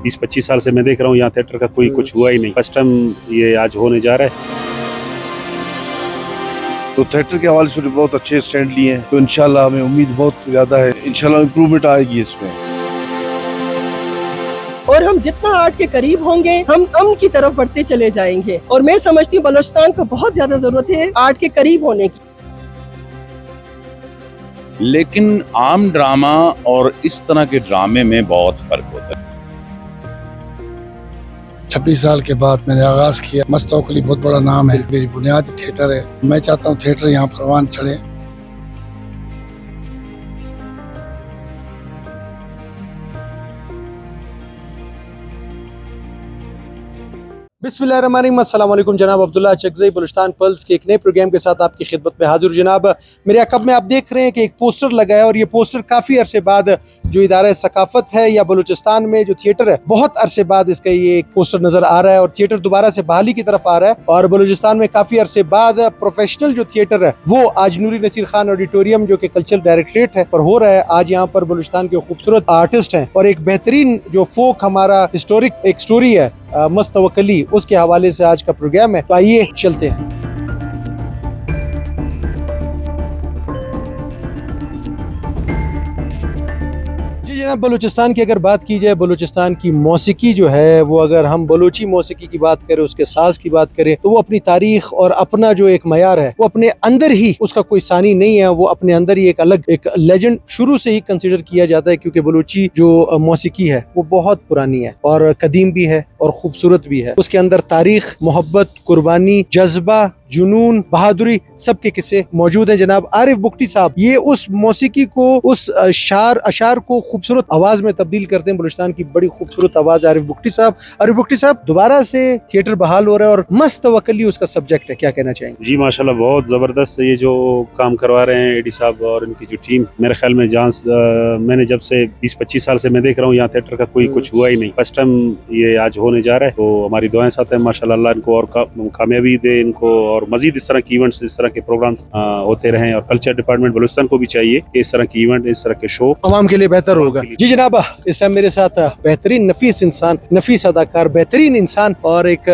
20-25 साल से मैं देख रहा हूँ यहाँ थिएटर का कोई कुछ हुआ ही नहीं। फर्स्ट टाइम ये आज होने जा रहा है। तो थिएटर के हवाले से बहुत अच्छे स्टैंड लिए हैं, तो इंशाल्लाह हमें उम्मीद बहुत ज़्यादा है, इंशाल्लाह इम्प्रूवमेंट आएगी इसमें। और हम जितना आर्ट के करीब होंगे हम अमन की तरफ बढ़ते चले जाएंगे। और मैं समझती हूँ बलूचिस्तान को बहुत ज्यादा जरूरत है आर्ट के करीब होने की। लेकिन आम ड्रामा और इस तरह के ड्रामे में बहुत फर्क होता है। 26 साल के बाद मैंने आगाज किया। मस्तौकली बहुत बड़ा नाम है, मेरी बुनियादी थिएटर है। मैं चाहता हूँ थिएटर यहाँ परवान चढ़े। बिस्मिल्लाहिर्रहमानिर्रहीम, अस्सलाम वालेकुम। जनाब अब्दुल्ला चकज़ई बलूचिस्तान पल्स के एक नए प्रोग्राम के साथ आपकी खिदमत में हाजिर। जनाब मेरे अकब में आप देख रहे हैं कि एक पोस्टर लगा है और ये पोस्टर काफ़ी अरसे बाद जो इदारा सकाफ़त है या बलूचिस्तान में जो थिएटर है, बहुत अरसे बाद इसका ये एक पोस्टर नज़र आ रहा है और थिएटर दोबारा से बहाली की तरफ आ रहा है। और बलूचिस्तान में काफ़ी अरसे बाद प्रोफेशनल जो थिएटर है वो आज नूरी नसीर खान ऑडिटोरियम जो कि कल्चरल डायरेक्टरेट है पर हो रहा है। आज यहाँ पर बलूचिस्तान के खूबसूरत आर्टिस्ट हैं और एक बेहतरीन जो फोक हमारा हिस्टोरिक एक स्टोरी है मस्तवकली, उसके हवाले से आज का प्रोग्राम है। तो आइए चलते हैं। जनाब बलूचिस्तान की अगर बात की जाए, बलूचिस्तान की मौसीकी जो है वो अगर हम बलूची मौसीकी की बात करें, उसके साज की बात करें, तो वो अपनी तारीख और अपना जो एक मयार है वो अपने अंदर ही, उसका कोई सानी नहीं है, वो अपने अंदर ही एक अलग एक लेजेंड शुरू से ही कंसिडर किया जाता है। क्योंकि बलूची जो मौसीकी है वो बहुत पुरानी है और कदीम भी है और खूबसूरत भी है। उसके अंदर तारीख, मोहब्बत, कुर्बानी, जज्बा, जुनून, बहादुरी, सबके किस्से मौजूद हैं। जनाब आरिफ बुख्ती साहब ये उस मौसीकी को, उस अशार को खूबसूरत आवाज में तब्दील करते हैं। बलूचिस्तान की बड़ी खूबसूरत आवाज आरिफ बुख्ती साहब। आरिफ बुख्ती साहब दोबारा से थिएटर बहाल हो रहा है और मस्तवकली उसका सब्जेक्ट है, क्या कहना चाहेंगे? जी माशाल्लाह, बहुत ज़बरदस्त ये जो काम करवा रहे हैं एडी साहब और इनकी जो टीम। मेरे ख्याल में मैंने जब से 20-25 साल से मैं देख रहा हूँ यहाँ थिएटर का कोई कुछ हुआ ही नहीं। फर्स्ट टाइम ये आज होने जा रहा है, तो हमारी दुआएं साथ हैं माशाल्लाह, अल्लाह इनको और कामयाबी दे इनको, और मजीद इस तरह के इवेंट्स, इस तरह के प्रोग्राम्स होते रहें। और कल्चर डिपार्टमेंट बलूचिस्तान को भी चाहिए कि इस तरह के इवेंट, इस तरह के शो आवाम के लिए बेहतर होगा। जी जनाब, इस टाइम मेरे साथ बेहतरीन नफीस इंसान, नफीस अदाकार, बेहतरीन इंसान और एक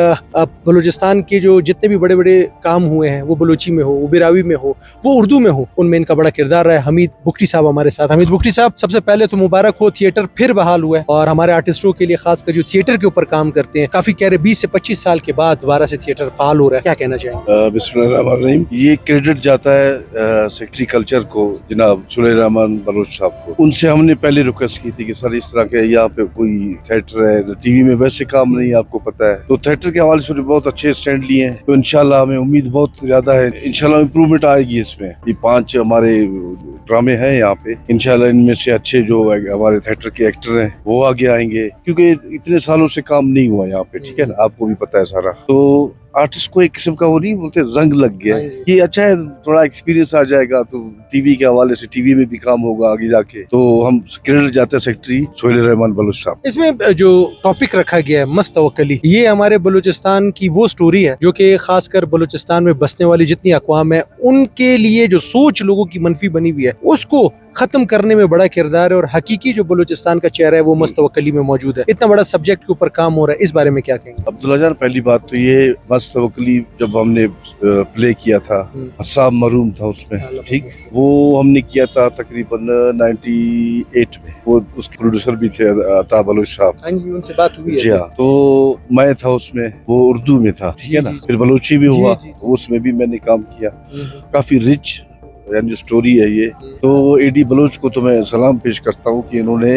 बलूचिस्तान के जो जितने भी बड़े बड़े काम हुए हैं, वो बलूची में हो, वो बिरावी में हो, वो उर्दू में हो, उनमें इनका बड़ा किरदार रहा है। हमीद बुख्ती साहब हमारे साथ। हमीद बुख्ती साहब, सबसे पहले तो मुबारक हो, थिएटर फिर बहाल हुआ है और हमारे आर्टिस्टों के लिए, खासकर जो थिएटर के ऊपर काम करते हैं, काफी कह रहे 20 से 25 साल के बाद दोबारा से थिएटर फाल हो रहा है, क्या कहना चाहेंगे? बिस्मिल्लाहिर्रहमानिर्रहीम। ये क्रेडिट जाता है सेक्रेटरी कल्चर को, जनाब सुलेमान बलोच साहब को। उनसे हमने पहले रिक्वेस्ट की थी कि सर इस तरह के यहाँ पे कोई थिएटर है, तो टीवी में वैसे काम नहीं, आपको पता है, तो थिएटर के हवाले से बहुत अच्छे स्टैंड लिए हैं, तो इंशाल्लाह हमें उम्मीद बहुत ज्यादा है, इंशाल्लाह इम्प्रूवमेंट आएगी इसमें। ये 5 हमारे ड्रामे हैं यहाँ पे, इंशाल्लाह इनमें से अच्छे जो हमारे थिएटर के एक्टर हैं वो आगे आएंगे, क्योंकि इतने सालों से काम नहीं हुआ यहाँ पे, ठीक है ना, आपको भी पता है सारा। तो आर्टिस्ट को एक किस्म का वो नहीं बोलते रंग लग गया, ये अच्छा है, थोड़ा एक्सपीरियंस आ जाएगा, तो टीवी के हवाले से टीवी में भी काम होगा आगे जाके। तो हम क्रेडिट जाते हैं सेक्रेटरी सोहेल रहमान बलोच साहब। इसमें जो टॉपिक रखा गया है मस्तवकली, ये हमारे बलूचिस्तान की वो स्टोरी है जो कि खासकर बलूचिस्तान में बसने वाली जितनी अक़वाम है उनके लिए जो सोच लोगों की मनफी बनी हुई है उसको खत्म करने में बड़ा किरदार है। और हकीकी जो बलूचिस्तान का चेहरा है वो मस्तवकली में मौजूद है। इतना बड़ा सब्जेक्ट के ऊपर काम हो रहा है, इस बारे में क्या कहेंगे? अब्दुल्ला जान, पहली बात तो ये मस्तवकली जब हमने प्ले किया था, हसाब मरूम था उसमें, ठीक, वो हमने किया था तकरीबन 98 में। वो उसके प्रोड्यूसर भी थे अता बलोच साहब। हाँ जी, उनसे बात हुई है। जी हाँ, तो मैं था उसमें, वो उर्दू में था, ठीक है ना, फिर बलोची में हुआ, उसमें भी मैंने काम किया। काफी रिच यानी स्टोरी है ये। तो एडी बलोच को तो मैं सलाम पेश करता हूँ कि इन्होंने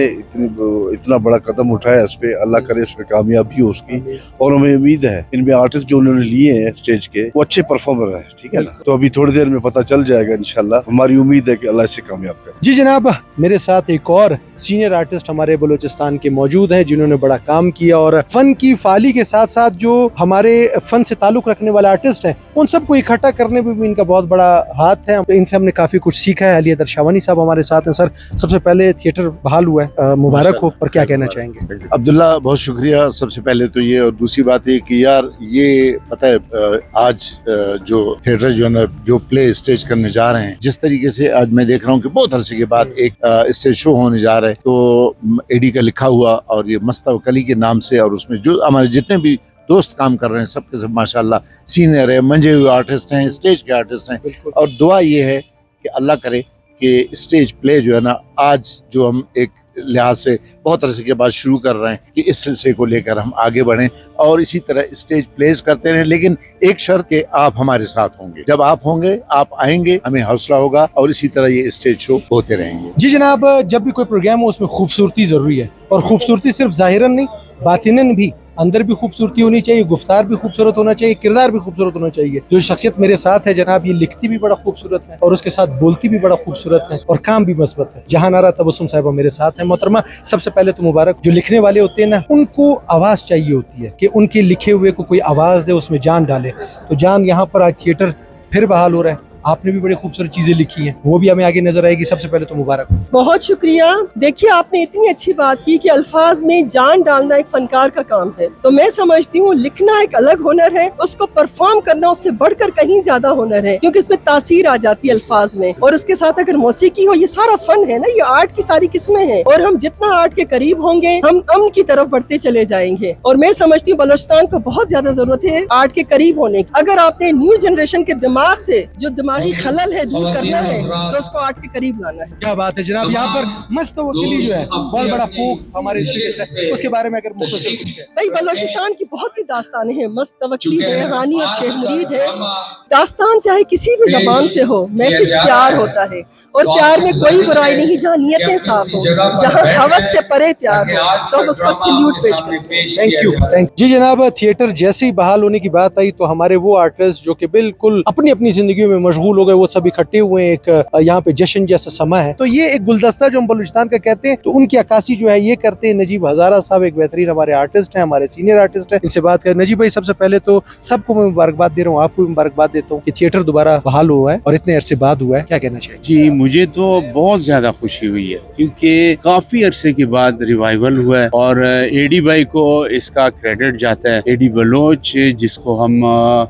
इतना बड़ा कदम उठाया इस पे, अल्लाह करे इस पे कामयाबी हो उसकी। और हमें उम्मीद है इनमें आर्टिस्ट जो उन्होंने लिए हैं स्टेज के वो अच्छे परफॉर्मर हैं, ठीक है ना। तो अभी थोड़ी देर में पता चल जाएगा इंशाल्लाह। हमारी उम्मीद है कि अल्लाह इसे कामयाब करे। जी जनाब, मेरे साथ एक और सीनियर आर्टिस्ट हमारे बलूचिस्तान के मौजूद हैं जिन्होंने बड़ा काम किया और फन की फाली के साथ साथ जो हमारे फन से ताल्लुक रखने वाले आर्टिस्ट हैं उन सबको इकट्ठा करने में भी इनका बहुत बड़ा हाथ है। इनसे हमने हमने काफ़ी कुछ सीखा है। अली हैदर शाहवानी साहब हमारे साथ हैं। सर, सबसे पहले थिएटर बहाल हुआ है, मुबारक हो, और क्या कहना चाहेंगे? अब्दुल्ला, बहुत शुक्रिया। सबसे पहले तो ये, और दूसरी बात ये कि यार ये पता है आज जो थिएटर जो है ना, जो प्ले स्टेज करने जा रहे हैं, जिस तरीके से आज मैं देख रहा हूँ कि बहुत अरसे के बाद एक स्टेज शो होने जा रहा है, तो एडी का लिखा हुआ और ये मस्तवक अली के नाम से, और उसमें जो हमारे जितने भी दोस्त काम कर रहे हैं सबके सब माशाल्लाह सीनियर है, मंजे हुए आर्टिस्ट हैं, स्टेज के आर्टिस्ट हैं। और दुआ ये है कि अल्लाह करे कि स्टेज प्ले जो है ना, आज जो हम एक लिहाज से बहुत अरसे के बाद शुरू कर रहे हैं, कि इस सिलसिले को लेकर हम आगे बढ़ें और इसी तरह स्टेज प्लेस करते रहें, लेकिन एक शर्त कि आप हमारे साथ होंगे। जब आप होंगे, आप आएंगे, हमें हौसला होगा और इसी तरह ये स्टेज शो होते रहेंगे। जी जनाब, जब भी कोई प्रोग्राम हो उसमें खूबसूरती ज़रूरी है, और खूबसूरती सिर्फ ज़ाहिरन नहीं, बातिनन भी, अंदर भी खूबसूरती होनी चाहिए, गुफ्तार भी खूबसूरत होना चाहिए, किरदार भी खूबसूरत होना चाहिए। जो शख्सियत मेरे साथ है जनाब, ये लिखती भी बड़ा खूबसूरत है और उसके साथ बोलती भी बड़ा खूबसूरत है और काम भी मस्बत है। जहानारा तबस्सुम साहिबा मेरे साथ है। मोहतरमा, सबसे पहले तो मुबारक। जो लिखने वाले होते हैं ना, उनको आवाज़ चाहिए होती है कि उनके लिखे हुए को कोई आवाज़ दे, उसमें जान डाले। तो जान यहाँ पर आज थिएटर फिर बहाल हो रहा है। आपने भी बड़ी खूबसूरत चीजें लिखी हैं, वो भी हमें आगे नजर आएगी। सबसे पहले तो मुबारक। बहुत शुक्रिया। देखिए, आपने इतनी अच्छी बात की कि अल्फाज में जान डालना एक फनकार का काम है। तो मैं समझती हूँ लिखना एक अलग हुनर है, उसको परफॉर्म करना उससे बढ़कर कहीं ज्यादा हुनर है, क्योंकि इसमें तासीर आ जाती है अल्फाज में। और इसके साथ अगर मौसीकी हो, ये सारा फन है ना, ये आर्ट की सारी किस्में हैं। और हम जितना आर्ट के करीब होंगे, हम अमन की तरफ बढ़ते चले जाएंगे। और मैं समझती हूँ बलोचिस्तान को बहुत ज्यादा जरूरत है आर्ट के करीब होने की। अगर आपने न्यू जनरेशन के दिमाग से जो दिमागी खलल है दूर करना है, तो उसको आर्ट के करीब लाना है। क्या बात है जनाब। यहाँ पर मस्तवक्ली जो है, बहुत बड़ा फोक हमारे है, उसके बारे में अगर मुख्तसर कुछ कहें। भाई, बलोचिस्तान की बहुत सी दास्तानें हैं। मस्तवक्ली है, हानी और शेख मुरीद है। दास्तान चाहे किसी भी जबान से हो, मैसेज प्यार होता है। और प्यार में कोई बुराई नहीं, जहाँ नियतें साफ हो, जहाँ हवस से परे प्यार हो, तो हम उसको सल्यूट पेश करते हैं। Thank you. जी जनाब, थिएटर जैसे ही बहाल होने की बात आई तो हमारे वो आर्टिस्ट जो कि बिल्कुल अपनी अपनी जिंदगी में मशगूल हो गए, वो सब इकट्ठे हुए हैं। एक यहाँ पे जश्न जैसा समा है। तो ये एक गुलदस्ता जो हम बलूचिस्तान का कहते हैं, तो उनकी अक्कासी जो है ये करते हैं नजीब हजारा साहब। एक बेहतरीन हमारे आर्टिस्ट हैं, हमारे सीनियर आर्टिस्ट हैं। इनसे बात करें। नजीब भाई, सबसे पहले तो सबको मैं मुबारकबाद दे रहा हूँ, आपको भी मुबारकबाद देता हूँ कि थिएटर दोबारा बहाल हुआ है और इतने अरसे बाद हुआ है। क्या कहना चाहिए? जी, मुझे तो बहुत ज्यादा खुशी हुई है, क्योंकि काफी अरसे के बाद रिवाइवल हुआ है और एडी भाई को इसका क्रेडिट जाता है। एडी बलोच, जिसको हम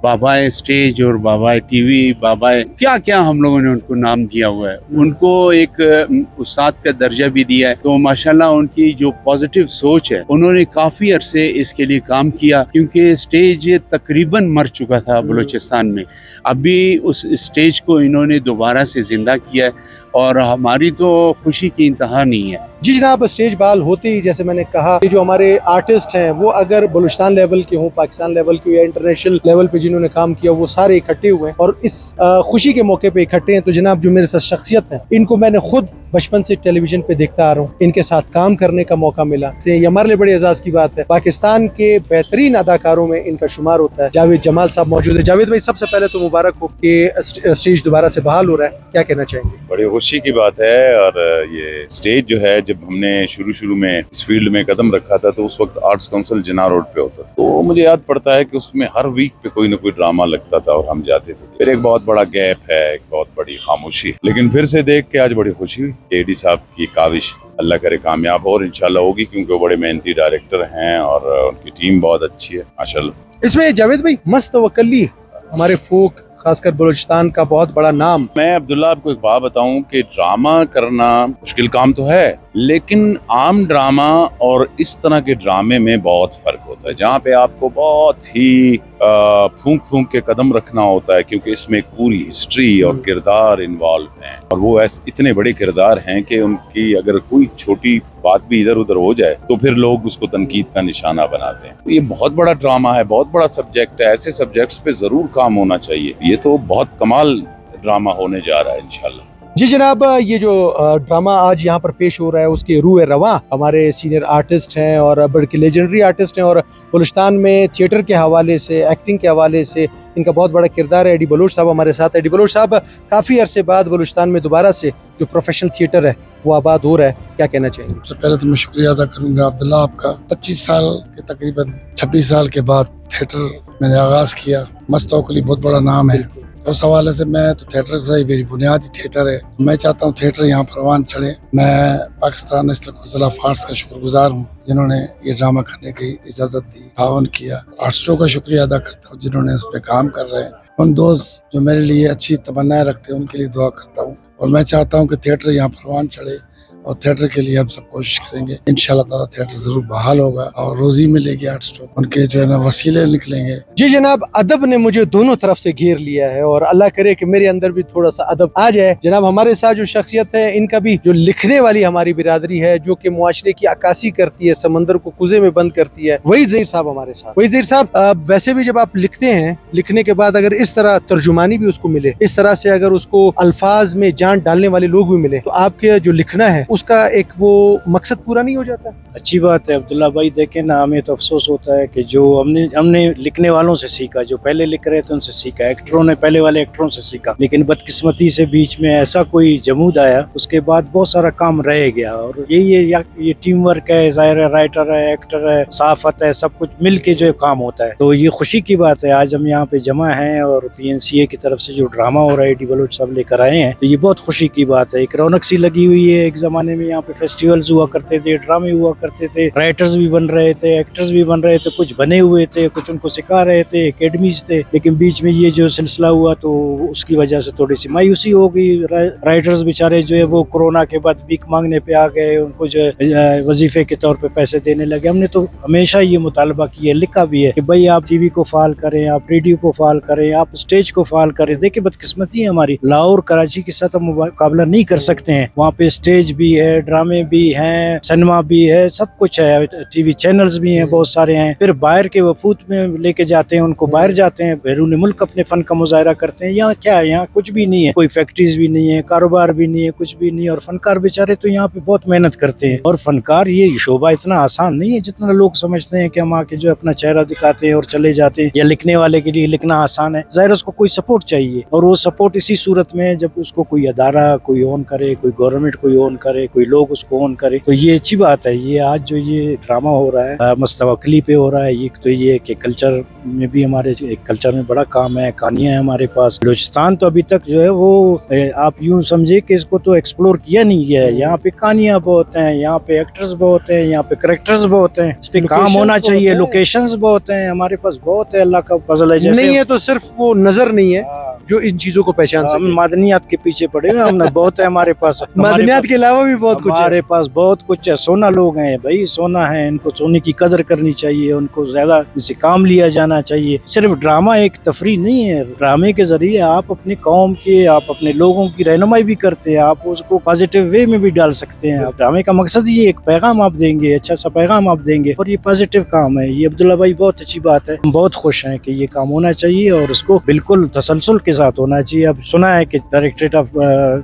बाबाए स्टेज और बाबाए टीवी, बाबाए क्या क्या हम लोगों ने उनको नाम दिया हुआ है, उनको एक उस्ताद का दर्जा भी दिया है। तो माशाल्लाह उनकी जो पॉजिटिव सोच है, उन्होंने काफी अरसे इसके लिए काम किया, क्योंकि स्टेज तकरीबन मर चुका था बलूचिस्तान में। अभी उस स्टेज को इन्होंने दोबारा से जिंदा किया है और हमारी तो खुशी की इंतहा नहीं है। जी जनाब, स्टेज बहाल होते ही जैसे मैंने कहा, ये जो हमारे आर्टिस्ट हैं वो अगर बलूचिस्तान लेवल के हों, पाकिस्तान लेवल के या इंटरनेशनल लेवल पे जिन्होंने काम किया, वो सारे इकट्ठे हुए हैं और इस खुशी के मौके पे इकट्ठे हैं। तो जनाब, जो मेरे साथ शख्सियत है, इनको मैंने खुद बचपन से टेलीविजन पे देखता आ रहा हूँ, इनके साथ काम करने का मौका मिला, तो ये हमारे लिए बड़े एजाज की बात है। पाकिस्तान के बेहतरीन अदाकारों में इनका शुमार होता है। जावेद जमाल साहब मौजूद है। जावेद भाई, सबसे पहले तो मुबारक हो कि स्टेज दोबारा से बहाल हो रहा है, क्या कहना चाहेंगे? बड़ी खुशी की बात है। और ये स्टेज जो है, जब हमने शुरू में इस फील्ड में कदम रखा था, तो उस वक्त आर्ट्स काउंसिल जिना रोड पे होता था। तो मुझे याद पड़ता है कि उसमें हर वीक पे कोई ना कोई ड्रामा लगता था और हम जाते थे। फिर एक बहुत बड़ा गैप है, एक बहुत बड़ी खामोशी, लेकिन फिर से देख के आज बड़ी खुशी हुई। एडी साहब की काविश अल्लाह करे कामयाब और इंशाल्लाह होगी, क्योंकि वो बड़े मेहनती डायरेक्टर हैं और उनकी टीम बहुत अच्छी है माशाल्लाह। इसमें जावेद भाई, मस्तवक्ली हमारे फोक, खासकर बलूचिस्तान का बहुत बड़ा नाम। मैं अब्दुल्ला आपको एक बात बताऊं कि ड्रामा करना मुश्किल काम तो है, लेकिन आम ड्रामा और इस तरह के ड्रामे में बहुत फर्क होता है, जहाँ पे आपको बहुत ही फूंक के कदम रखना होता है, क्योंकि इसमें एक पूरी हिस्ट्री और किरदार इन्वॉल्व हैं और वो ऐसे इतने बड़े किरदार हैं कि उनकी अगर कोई छोटी बात भी इधर उधर हो जाए तो फिर लोग उसको तनकीद का निशाना बनाते हैं। तो ये बहुत बड़ा ड्रामा है, बहुत बड़ा सब्जेक्ट है, ऐसे सब्जेक्ट्स पे जरूर काम होना चाहिए। ये तो बहुत कमाल ड्रामा होने जा रहा है इंशाल्लाह। जी जनाब, ये जो ड्रामा आज यहाँ पर पेश हो रहा है, उसके रूह रवां हमारे सीनियर आर्टिस्ट हैं और बल्कि लेजेंडरी आर्टिस्ट हैं और बलूचिस्तान में थिएटर के हवाले से, एक्टिंग के हवाले से इनका बहुत बड़ा किरदार है। एडी बलोच साहब हमारे साथ। एडी बलोच साहब, काफ़ी अरसे बाद बलूचिस्तान में दोबारा से जो प्रोफेशनल थिएटर है वो आबाद हो रहा है, क्या कहना चाहेंगे? सबसे पहले तो मैं शुक्रिया अदा करूंगा अब्दुल्ला आपका। 25 साल के तकरीबन 26 साल के बाद थिएटर मैंने आगाज़ किया। मस्तवक्ली बहुत बड़ा नाम है उस हवाले से मैं तो थिएटर से ही मेरी बुनियादी थिएटर है। मैं चाहता हूँ थिएटर यहाँ परवान चढ़े। मैं Pakistan national council of arts का शुक्रगुजार हूँ जिन्होंने ये ड्रामा करने की इजाज़त दी, तावन किया। आर्टिस्टों का शुक्रिया अदा करता हूँ जिन्होंने इस पे काम कर रहे हैं। उन दोस्त जो मेरे लिए अच्छी तमन्नाएं रखते हैं उनके लिए दुआ करता हूँ, और मैं चाहता हूँ कि थिएटर यहाँ परवान चढ़े, और थिएटर के लिए हम सब कोशिश करेंगे। इंशाल्लाह ताला थिएटर जरूर बहाल होगा और रोजी मिलेगी आर्टिस्टों, उनके जो है ना वसीले निकलेंगे। जी जनाब, अदब ने मुझे दोनों तरफ से घेर लिया है और अल्लाह करे कि मेरे अंदर भी थोड़ा सा अदब आ जाए। जनाब, हमारे साथ जो शख्सियत है, इनका भी जो लिखने वाली हमारी बिरादरी है, जो कि मुआशरे की अक्कासी करती है, समंदर को कुजे में बंद करती है, वही ज़हीर साहब हमारे साथ। वही ज़हीर साहब, वैसे भी जब आप लिखते हैं, लिखने के बाद अगर इस तरह तर्जुमानी भी उसको मिले, इस तरह से अगर उसको अल्फाज में जान डालने वाले लोग भी मिले, तो आपके जो लिखना है उसका एक वो मकसद पूरा नहीं हो जाता? अच्छी बात है अब्दुल्ला भाई। देखें ना, हमें तो अफसोस होता है कि जो हमने लिखने वालों से सीखा, जो पहले लिख रहे थे उनसे सीखा, एक्टरों ने पहले वाले एक्टरों से सीखा, लेकिन बदकिस्मती से बीच में ऐसा कोई जमूद आया, उसके बाद बहुत सारा काम रह गया। और ये टीम वर्क है, ज़ाहिर है, राइटर है, एक्टर है, सहाफत है, सब कुछ मिल के जो काम होता है। तो ये खुशी की बात है आज हम यहाँ पे जमा हैं और PNCA की तरफ से जो ड्रामा हो रहा है डी बलोच साहब लेकर आए हैं, तो ये बहुत खुशी की बात है। एक रौनक सी लगी हुई है। एक जमाने में यहाँ पे फेस्टिवल्स हुआ करते थे, ड्रामे हुआ करते थे, राइटर्स भी बन रहे थे, एक्टर्स भी बन रहे थे, कुछ बने हुए थे, कुछ उनको सिखा रहे थे, एकेडमीज थे। लेकिन बीच में ये जो सिलसिला हुआ तो उसकी वजह से थोड़ी सी मायूसी हो गई। राइटर्स बेचारे जो है वो कोरोना के बाद भीख मांगने पे आ गए, उनको जो है वजीफे के तौर पे पैसे देने लगे। हमने तो हमेशा ये मुतालबा किया, लिखा भी है कि भाई आप टीवी को फाल करें, आप रेडियो को फाल करें, आप स्टेज को फाल करें। देखिए बदकिस्मती है हमारी, लाहौर कराची के साथ हम मुकाबला नहीं कर सकते हैं। वहाँ पे स्टेज भी है, ड्रामे भी हैं, सिनेमा भी है, सब कुछ है, टीवी चैनल्स भी हैं, बहुत सारे हैं। फिर बाहर के वफूद में लेके जाते हैं उनको, बाहर जाते हैं, बैरून मुल्क अपने फन का मुजाहरा करते हैं। यहाँ क्या है, यहाँ कुछ भी नहीं है, कोई फैक्ट्रीज भी नहीं है, कारोबार भी नहीं है, कुछ भी नहीं है। और फनकार बेचारे तो यहाँ पे बहुत मेहनत करते हैं। और फनकार ये शोबा इतना आसान नहीं है जितना लोग समझते हैं कि हम आके जो अपना चेहरा दिखाते हैं और चले जाते हैं, या लिखने वाले के लिए लिखना आसान है। ज़ाहिर उसको कोई सपोर्ट चाहिए, और वो सपोर्ट इसी सूरत में जब उसको कोई अदारा कोई ऑन करे, कोई गवर्नमेंट कोई ऑन करे, कोई लोग उसको ऑन करे, तो ये अच्छी बात है। ये आज जो ये ड्रामा हो रहा है मस्तवकली पे हो रहा है, ये तो ये कि कल्चर में भी हमारे एक कल्चर में बड़ा काम है, कहानियां हैं हमारे पास। बलूचिस्तान तो अभी तक जो है वो आप यूं समझे कि इसको तो एक्सप्लोर किया नहीं गया है। यहाँ पे कहानियां बहुत हैं, यहाँ पे एक्टर्स बहुत हैं, यहाँ पे करेक्टर्स बहुत हैं, इस पे काम होना चाहिए। लोकेशंस बहुत हैं हमारे पास, बहुत है, अल्लाह का फजल है। जैसे नहीं है तो सिर्फ वो नजर नहीं है जो इन चीजों को पहचान सके। मादनियात के पीछे पड़े हुए हमने, बहुत है हमारे पास। मादनियात के अलावा भी बहुत कुछ है हमारे पास, बहुत कुछ है। सोना लोग हैं भाई, सोना है, इनको सोने की कदर करनी चाहिए, उनको ज्यादा इसे काम लिया जाना चाहिए। सिर्फ ड्रामा एक तफरी नहीं है, ड्रामे के जरिए आप अपनी कौम के, आप अपने लोगों की रहनुमाई भी करते हैं, आप उसको पॉजिटिव वे में भी डाल सकते हैं। ड्रामे का मकसद ये एक पैगाम आप देंगे, अच्छा सा पैगाम आप देंगे, और ये पॉजिटिव काम है। ये अब्दुल्ला भाई बहुत अच्छी बात है, हम बहुत खुश हैं कि ये काम होना चाहिए और उसको बिल्कुल तसलसल के साथ होना चाहिए। अब सुना है कि डायरेक्टरेट ऑफ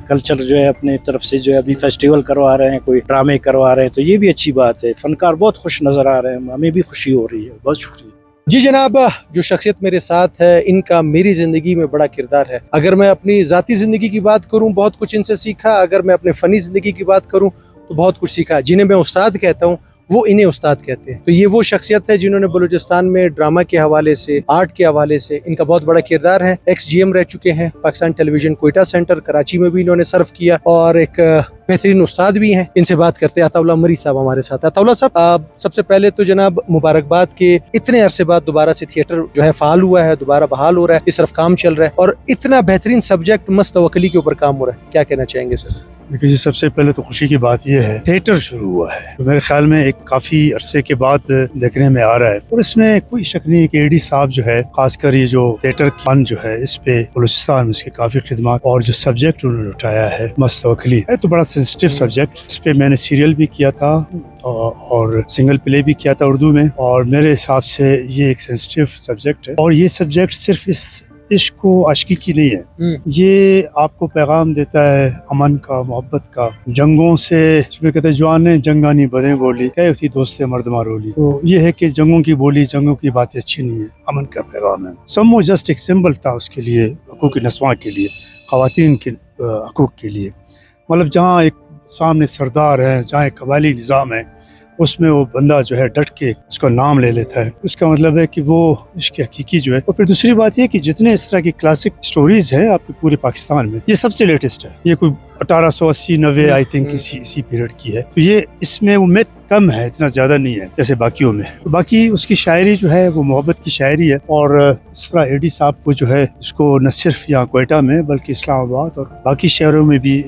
कल्चर जो है अपने तरफ से जो है अभी फेस्टिवल करवा रहे हैं, कोई ड्रामे करवा रहे हैं, तो ये भी अच्छी बात है। फनकार बहुत खुश नजर आ रहे हैं, हमें भी खुशी हो रही है। बहुत शुक्रिया जी जनाब। जो शख्सियत मेरे साथ है, इनका मेरी ज़िंदगी में बड़ा किरदार है। अगर मैं अपनी ज़ाती ज़िंदगी की बात करूं, बहुत कुछ इनसे सीखा। अगर मैं अपने फ़नी ज़िंदगी की बात करूं तो बहुत कुछ सीखा। जिन्हें मैं उस्ताद कहता हूं वो इन्हें उस्ताद कहते हैं। तो ये वो शख्सियत है जिन्होंने बलूचिस्तान में ड्रामा के हवाले से, आर्ट के हवाले से इनका बहुत बड़ा किरदार है। XGM रह चुके हैं, पाकिस्तान टेलीविजन क्वेटा सेंटर कराची में भी इन्होंने सर्व किया, और एक बेहतरीन उस्ताद भी हैं। इनसे बात करते हैं। अताउल्लाह मरी साहब हमारे साथ। अताउल्लाह साहब, सबसे पहले तो जनाब मुबारकबाद के इतने अरसे बाद दोबारा से थिएटर जो है फाल हुआ है, दोबारा बहाल हो रहा है, इस तरफ काम चल रहा है, और इतना बेहतरीन सब्जेक्ट मस्तवकली के ऊपर काम हो रहा है, क्या कहना चाहेंगे सर? देखिए जी, सबसे पहले तो खुशी की बात यह है थिएटर शुरू हुआ है, तो मेरे ख्याल में एक काफ़ी अरसे के बाद देखने में आ रहा है, और इसमें कोई शक नहीं कि AD साहब जो है, खासकर ये जो थिएटर फन जो है, इस पे बलूचिस्तान में उसकी काफ़ी खिदमत, और जो सब्जेक्ट उन्होंने उठाया है मस्तवकली है, तो बड़ा सेंसिटिव सब्जेक्ट। इस पे मैंने सीरियल भी किया था और सिंगल प्ले भी किया था उर्दू में, और मेरे हिसाब से ये एक सेंसिटिव सब्जेक्ट है। और ये सब्जेक्ट सिर्फ इस इश्क को आशिकी की नहीं है, ये आपको पैगाम देता है अमन का, मोहब्बत का, जंगों से। इसमें कहते हैं जवान जंगानी बदें बोली, क्या थी दोस्ते मर्दमा रोली। तो ये है कि जंगों की बोली, जंगों की बातें अच्छी नहीं है, अमन का पैगाम है। समो जस्ट एक सिंबल था उसके लिए, हकूक़ नस्वां के लिए, ख़वातीन के हकूक़ के लिए। मतलब जहाँ एक सामने सरदार है, जहाँ एक कबायली निज़ाम है, اس میں وہ بندہ جو ہے ڈٹ کے اس کا نام لے لیتا ہے. اس کا مطلب ہے کہ وہ عشق حقیقی جو ہے. اور پھر دوسری بات یہ کہ جتنے اس طرح کی کلاسک سٹوریز ہیں آپ کے پورے پاکستان میں, یہ سب سے لیٹسٹ ہے. یہ کوئی 1880-90 آئی تھنک اسی پیریڈ کی ہے. تو یہ اس میں وہ میتھ کم ہے, اتنا زیادہ نہیں ہے جیسے باقیوں میں ہے. باقی اس کی شاعری جو ہے وہ محبت کی شاعری ہے. اور اس طرح اے ڈی صاحب کو جو ہے اس کو نہ صرف یہاں کوئٹہ میں بلکہ اسلام آباد اور باقی شہروں میں بھی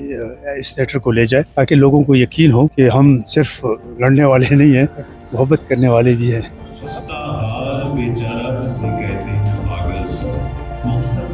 اس تھیٹر کو لے جائے, تاکہ لوگوں کو یقین ہو کہ ہم صرف لڑنے والے نہیں ہیں, محبت کرنے والے بھی ہیں. خستہ حال بیچارہ جسے کہتے ہیں پاگل سو مقصد